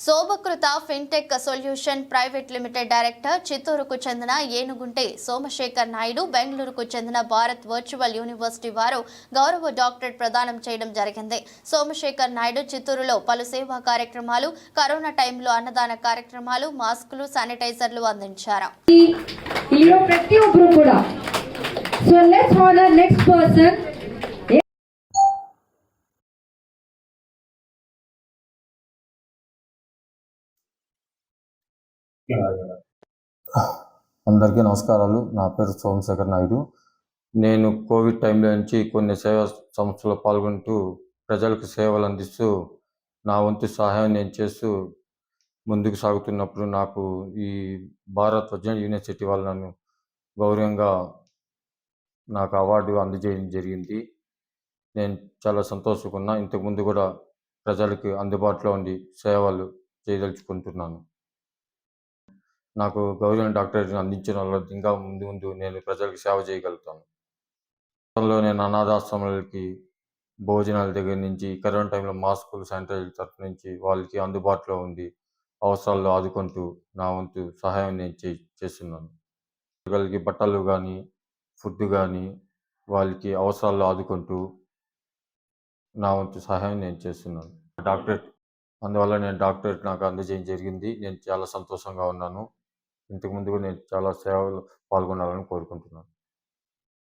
శోభకృత fintech solution private limited director, చిత్తూరుకు చెందిన ఏనుగుంటే సోమశేఖర్ నాయుడు, బెంగళూరుకు చెందిన భారత్ వర్చువల్ యూనివర్సిటీ వారు గౌరవ డాక్టరేట్ ప్రదానం చేయడం జరిగింది. సోమశేఖర్ నాయుడు చిత్తూరులో పలు సేవా కార్యక్రమాలు, కరోనా టైంలో అన్నదాన కార్యక్రమాలు, మాస్కులు, శానిటైజర్లు అందించారు. అందరికీ నమస్కారాలు. నా పేరు సోమశేఖర్ నాయుడు. నేను కోవిడ్ టైంలో నుంచి కొన్ని సేవా సంస్థలో పాల్గొంటూ ప్రజలకు సేవలు అందిస్తూ నా వంతు సహాయం నేను చేస్తూ ముందుకు సాగుతున్నప్పుడు నాకు ఈ భారత్ వర్చువల్ యూనివర్సిటీ వాళ్ళు నన్ను గౌరవంగా నాకు అవార్డు అందజేయడం జరిగింది. నేను చాలా సంతోషంగా ఇంతకుముందు కూడా ప్రజలకు అందుబాటులో ఉండి సేవలు చేయదలుచుకుంటున్నాను. నాకు గౌరవ డాక్టరేట్ అందించిన వల్ల ఇంకా ముందు నేను ప్రజలకు సేవ చేయగలుగుతాను. గతంలో నేను అనాథాశ్రమాలకి భోజనాల దగ్గర నుంచి కరోనా టైంలో మాస్కులు, శానిటైజర్ తరఫు నుంచి వాళ్ళకి అందుబాటులో ఉండి అవసరాల్లో ఆదుకుంటూ నా వంతు సహాయం నేను చేస్తున్నాను. వాళ్ళకి బట్టలు కానీ, ఫుడ్ కానీ వాళ్ళకి అవసరాల్లో ఆదుకుంటూ నా వంతు సహాయం నేను చేస్తున్నాను. డాక్టరేట్ అందువల్ల నేను డాక్టరేట్ నాకు అందజేయడం జరిగింది. నేను చాలా సంతోషంగా ఉన్నాను. ఇంతకుముందు కూడా నేను చాలా సేవలు పాల్గొనాలని కోరుకుంటున్నాను.